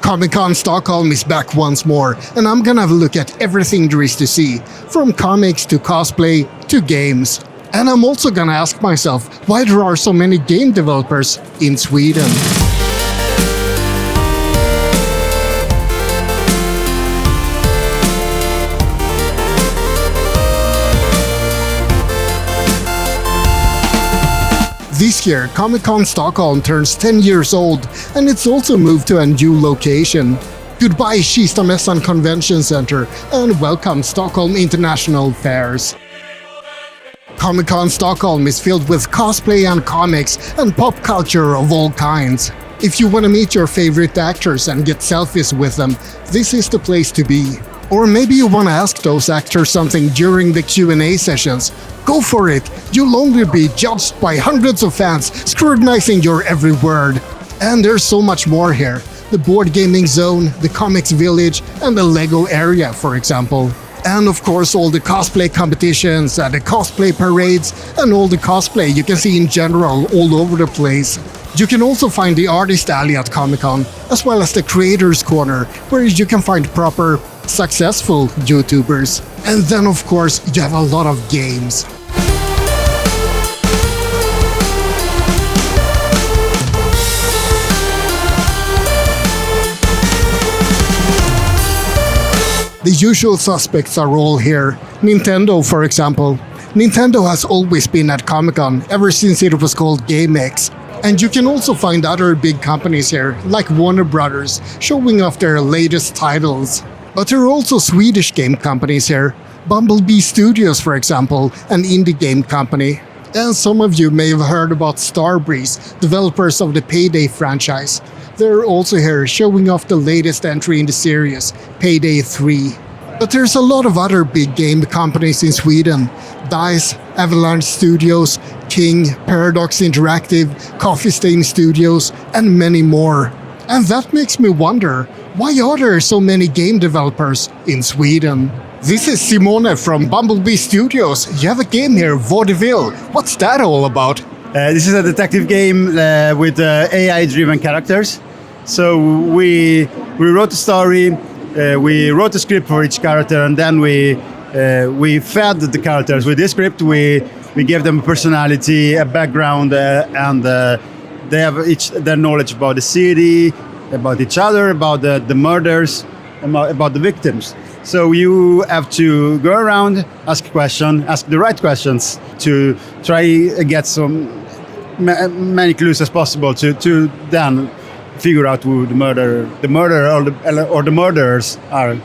Comic Con Stockholm is back once more, and I'm gonna have a look at everything there is to see, from comics to cosplay to games. And I'm also gonna ask myself why there are so many game developers in Sweden. This year, Comic Con Stockholm turns 10 years old, and it's also moved to a new location. Goodbye Kistamässan Convention Center, and welcome Stockholm International Fairs. Comic Con Stockholm is filled with cosplay and comics and pop culture of all kinds. If you want to meet your favorite actors and get selfies with them, this is the place to be. Or maybe you want to ask those actors something during the Q&A sessions. Go for it! You'll only be judged by hundreds of fans scrutinizing your every word. And there's so much more here. The board gaming zone, the comics village, and the Lego area, for example. And of course all the cosplay competitions and the cosplay parades and all the cosplay you can see in general all over the place. You can also find the Artist Alley at Comic-Con, as well as the Creators Corner, where you can find proper, successful YouTubers. And then of course you have a lot of games. The usual suspects are all here. Nintendo, for example. Nintendo has always been at Comic-Con ever since it was called GameX. And you can also find other big companies here, like Warner Brothers, showing off their latest titles. But there are also Swedish game companies here. Bumblebee Studios, for example, an indie game company. And some of you may have heard about Starbreeze, developers of the Payday franchise. They're also here showing off the latest entry in the series, Payday 3. But there's a lot of other big game companies in Sweden. DICE, Avalanche Studios, King, Paradox Interactive, Coffee Stain Studios, and many more. And that makes me wonder, why are there so many game developers in Sweden? This is Simone from Bumblebee Studios. You have a game here, Vaudeville. What's that all about? This is a detective game with AI-driven characters. So we wrote the story, we wrote a script for each character, and then we fed the characters with this script. We gave them a personality, a background, and they have each their knowledge about the city, about each other, about the murders, about the victims. So you have to go around, ask the right questions to try get many clues as possible to then figure out who the murderer or the murderers are.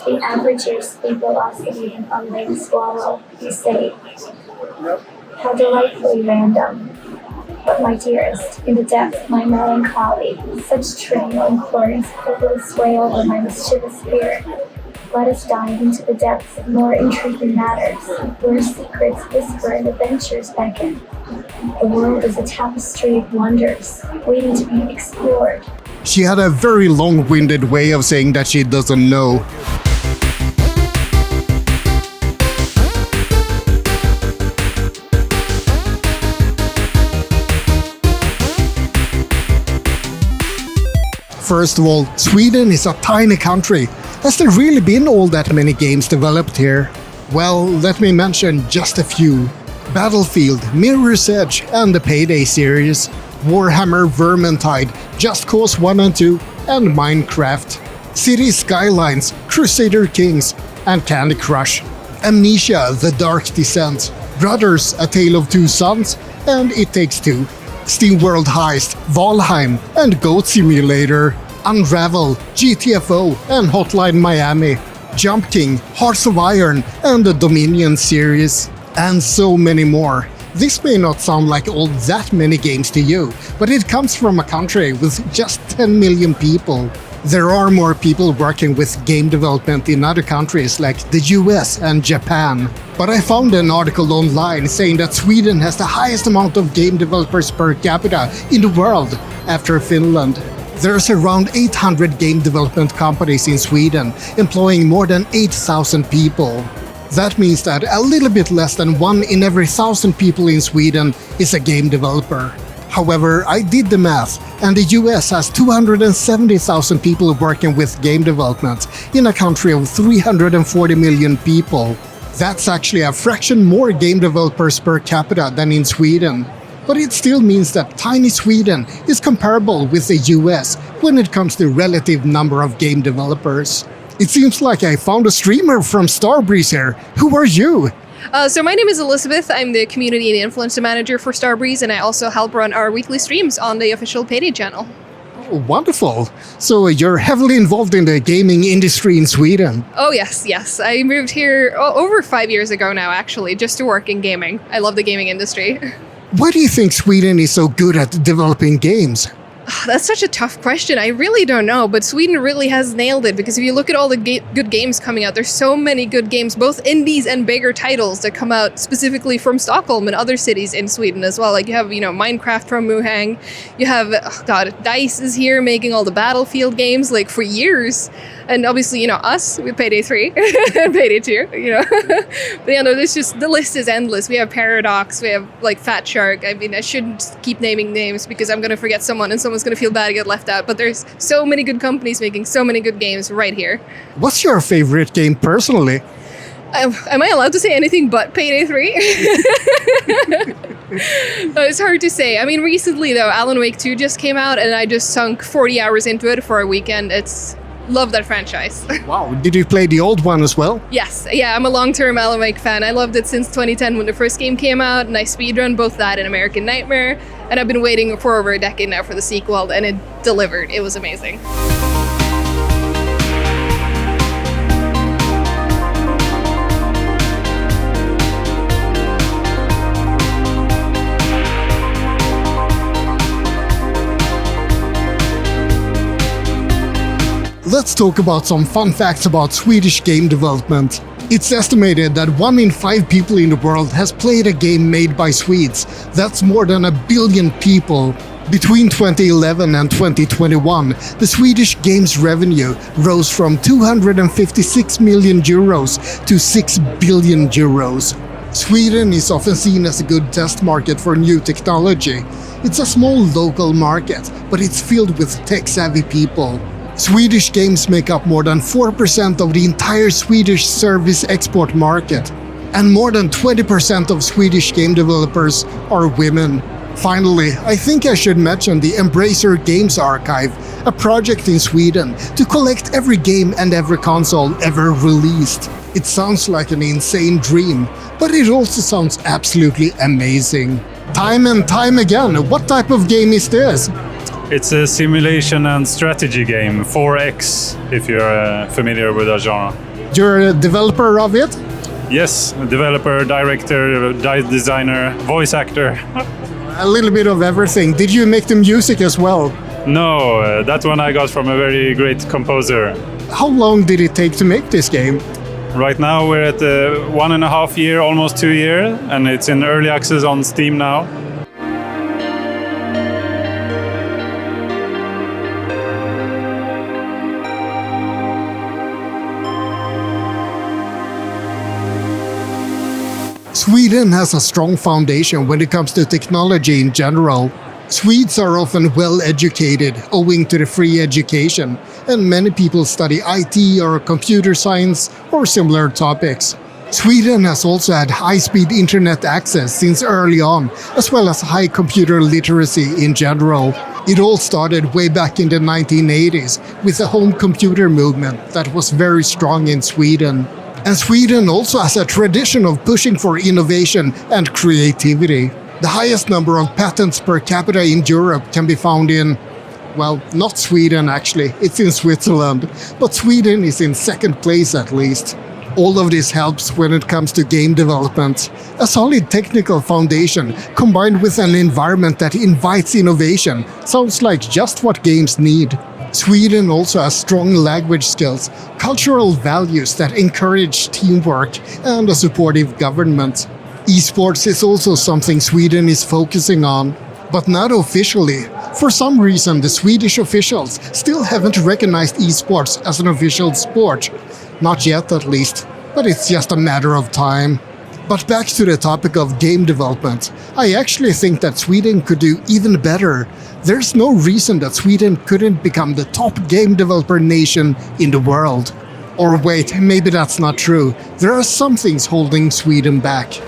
The average air speed velocity in a lake swallow, you say. How delightfully random. But my dearest, in the depths my melancholy, such trivial inquiries quickly sway over my mischievous spirit. Let us dive into the depths of more intriguing matters, where secrets whisper and adventures beckon. The world is a tapestry of wonders, waiting to be explored. She had a very long-winded way of saying that she doesn't know. First of all, Sweden is a tiny country. Has there really been all that many games developed here? Well, let me mention just a few. Battlefield, Mirror's Edge, and the Payday series, Warhammer Vermintide, Just Cause 1 and 2, and Minecraft, City Skylines, Crusader Kings, and Candy Crush, Amnesia: The Dark Descent, Brothers: A Tale of Two Sons, and It Takes Two, SteamWorld Heist, Valheim, and Goat Simulator, Unravel, GTFO, and Hotline Miami, Jump King, Hearts of Iron, and the Dominion series, and so many more. This may not sound like all that many games to you, but it comes from a country with just 10 million people. There are more people working with game development in other countries like the US and Japan. But I found an article online saying that Sweden has the highest amount of game developers per capita in the world, after Finland. There's around 800 game development companies in Sweden, employing more than 8,000 people. That means that a little bit less than 1 in every 1,000 people in Sweden is a game developer. However, I did the math, and the US has 270,000 people working with game development in a country of 340 million people. That's actually a fraction more game developers per capita than in Sweden. But it still means that tiny Sweden is comparable with the US when it comes to relative number of game developers. It seems like I found a streamer from Starbreeze here. Who are you? So my name is Elizabeth. I'm the community and influencer manager for Starbreeze, and I also help run our weekly streams on the official Payday channel. Oh, wonderful. So you're heavily involved in the gaming industry in Sweden. Oh yes. I moved here over 5 years ago now, actually, just to work in gaming. I love the gaming industry. Why do you think Sweden is so good at developing games? That's such a tough question. I really don't know, but Sweden really has nailed it, because if you look at all the good games coming out, there's so many good games, both indies and bigger titles that come out specifically from Stockholm and other cities in Sweden as well. Like you have, Minecraft from Muhang. You have, DICE is here making all the Battlefield games like for years. And obviously, us with Payday 3 and Payday 2, But no, there's just, the list is endless. We have Paradox, we have like Fat Shark. I mean, I shouldn't keep naming names because I'm going to forget someone and someone's going to feel bad to get left out. But there's so many good companies making so many good games right here. What's your favorite game personally? Am I allowed to say anything but Payday 3? It's hard to say. I mean, recently though, Alan Wake 2 just came out and I just sunk 40 hours into it for a weekend. Love that franchise. Wow, did you play the old one as well? Yes, yeah, I'm a long-term Alan Wake fan. I loved it since 2010 when the first game came out, and I speedrun both that and American Nightmare, and I've been waiting for over a decade now for the sequel, and it delivered. It was amazing. Let's talk about some fun facts about Swedish game development. It's estimated that 1 in 5 people in the world has played a game made by Swedes. That's more than 1 billion people. Between 2011 and 2021, the Swedish games revenue rose from 256 million euros to 6 billion euros. Sweden is often seen as a good test market for new technology. It's a small local market, but it's filled with tech-savvy people. Swedish games make up more than 4% of the entire Swedish service export market, and more than 20% of Swedish game developers are women. Finally, I think I should mention the Embracer Games Archive, a project in Sweden to collect every game and every console ever released. It sounds like an insane dream, but it also sounds absolutely amazing. Time and time again, what type of game is this? It's a simulation and strategy game, 4X, if you're familiar with the genre. You're a developer of it? Yes, developer, director, designer, voice actor. A little bit of everything. Did you make the music as well? No, that one I got from a very great composer. How long did it take to make this game? Right now we're at 1.5 year, almost 2 years, and it's in early access on Steam now. Sweden has a strong foundation when it comes to technology in general. Swedes are often well educated owing to the free education, and many people study IT or computer science or similar topics. Sweden has also had high-speed internet access since early on, as well as high computer literacy in general. It all started way back in the 1980s with the home computer movement that was very strong in Sweden. And Sweden also has a tradition of pushing for innovation and creativity. The highest number of patents per capita in Europe can be found in, well, not Sweden actually, it's in Switzerland, but Sweden is in second place at least. All of this helps when it comes to game development. A solid technical foundation combined with an environment that invites innovation sounds like just what games need. Sweden also has strong language skills, cultural values that encourage teamwork, and a supportive government. Esports is also something Sweden is focusing on, but not officially. For some reason, the Swedish officials still haven't recognized esports as an official sport. Not yet, at least, but it's just a matter of time. But back to the topic of game development, I actually think that Sweden could do even better. There's no reason that Sweden couldn't become the top game developer nation in the world. Or wait, maybe that's not true. There are some things holding Sweden back.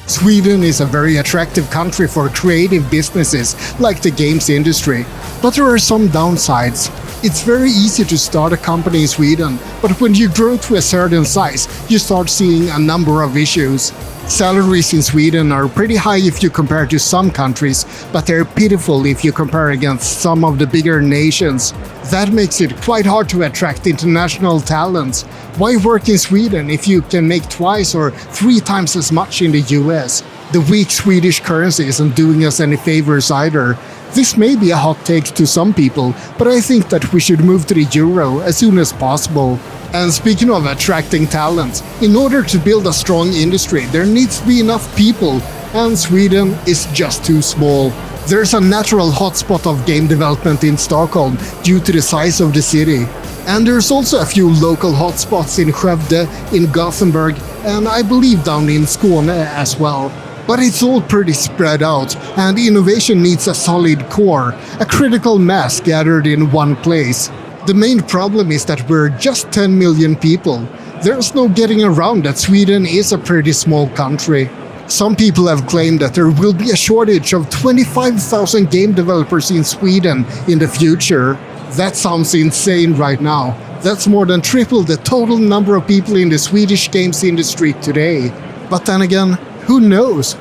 Sweden is a very attractive country for creative businesses like the games industry, but there are some downsides. It's very easy to start a company in Sweden, but when you grow to a certain size, you start seeing a number of issues. Salaries in Sweden are pretty high if you compare to some countries, but they're pitiful if you compare against some of the bigger nations. That makes it quite hard to attract international talents. Why work in Sweden if you can make twice or 3 times as much in the US? The weak Swedish currency isn't doing us any favors either. This may be a hot take to some people, but I think that we should move to the euro as soon as possible. And speaking of attracting talent, in order to build a strong industry, there needs to be enough people, and Sweden is just too small. There's a natural hotspot of game development in Stockholm due to the size of the city. And there's also a few local hotspots in Skövde, in Gothenburg, and I believe down in Skåne as well. But it's all pretty spread out, and innovation needs a solid core, a critical mass gathered in one place. The main problem is that we're just 10 million people. There's no getting around that Sweden is a pretty small country. Some people have claimed that there will be a shortage of 25,000 game developers in Sweden in the future. That sounds insane right now. That's more than triple the total number of people in the Swedish games industry today. But then again, who knows?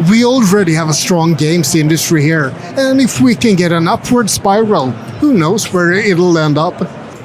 We already have a strong games industry here, and if we can get an upward spiral, who knows where it'll end up?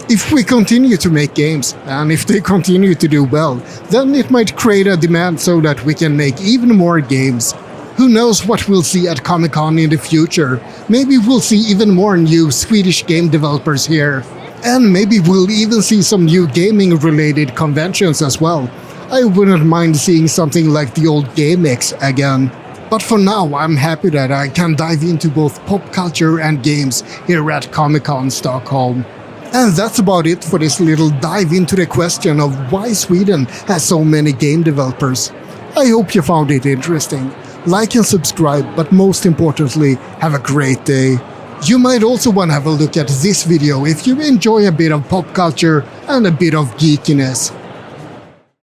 If we continue to make games, and if they continue to do well, then it might create a demand so that we can make even more games. Who knows what we'll see at Comic-Con in the future? Maybe we'll see even more new Swedish game developers here. And maybe we'll even see some new gaming-related conventions as well. I wouldn't mind seeing something like the old GameX again. But for now, I'm happy that I can dive into both pop culture and games here at Comic Con Stockholm. And that's about it for this little dive into the question of why Sweden has so many game developers. I hope you found it interesting. Like and subscribe, but most importantly, have a great day. You might also want to have a look at this video if you enjoy a bit of pop culture and a bit of geekiness.